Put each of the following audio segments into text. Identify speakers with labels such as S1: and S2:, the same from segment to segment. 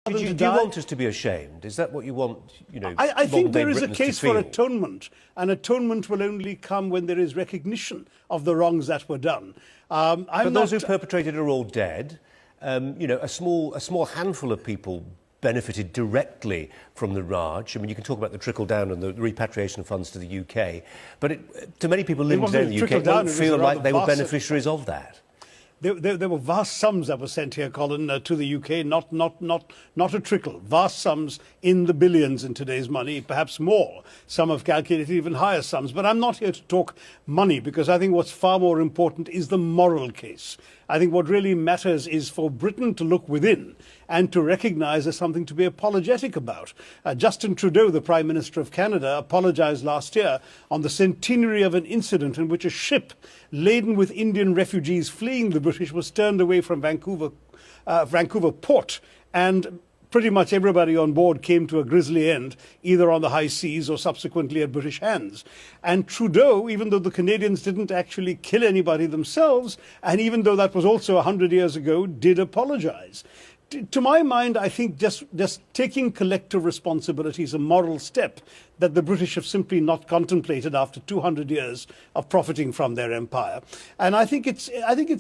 S1: Do you want us to be ashamed? Is that what you want,
S2: I think there is a case for
S1: atonement.
S2: atonement, and atonement will only come when there is recognition of the wrongs that were done.
S1: But those who perpetrated are all dead. A small handful of people benefited directly from the Raj. I mean, you can talk about the trickle-down and the repatriation of funds to the UK, but to many people living today in the UK, don't feel like they were beneficiaries of that.
S2: There were vast sums that were sent here, Colin, to the UK, not a trickle. Vast sums in the billions in today's money, perhaps more. Some have calculated even higher sums. But I'm not here to talk money, because I think what's far more important is the moral case. I think what really matters is for Britain to look within and to recognise there's something to be apologetic about. Justin Trudeau, the Prime Minister of Canada, apologised last year on the centenary of an incident in which a ship laden with Indian refugees fleeing the British was turned away from Vancouver port, and pretty much everybody on board came to a grisly end, either on the high seas or subsequently at British hands. And Trudeau, even though the Canadians didn't actually kill anybody themselves, and even though that was also 100 years ago, did apologise. To my mind, I think just taking collective responsibility is a moral step that the British have simply not contemplated after 200 years of profiting from their empire. And I think it's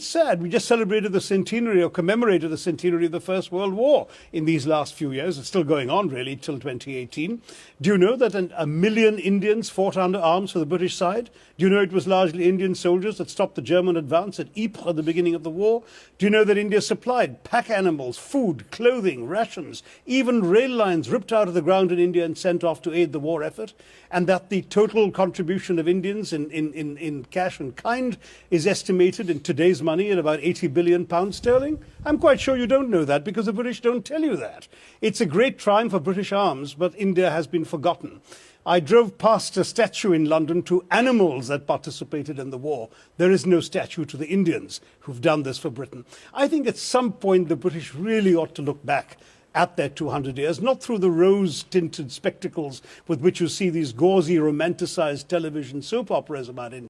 S2: sad. We just celebrated the centenary, or commemorated the centenary of the First World War in these last few years. It's still going on, really, till 2018. Do you know that a million Indians fought under arms for the British side? Do you know it was largely Indian soldiers that stopped the German advance at Ypres at the beginning of the war? Do you know that India supplied pack animals, food, clothing, rations, even rail lines ripped out of the ground in India and sent off to aid the war effort, and that the total contribution of Indians in cash and kind is estimated in today's money at about £80 billion sterling? I'm quite sure you don't know that, because the British don't tell you that. It's a great triumph for British arms, but India has been forgotten. I drove past a statue in London to animals that participated in the war. There is no statue to the Indians who've done this for Britain. I think at some point the British really ought to look back at their 200 years, not through the rose-tinted spectacles with which you see these gauzy, romanticized television soap operas about India.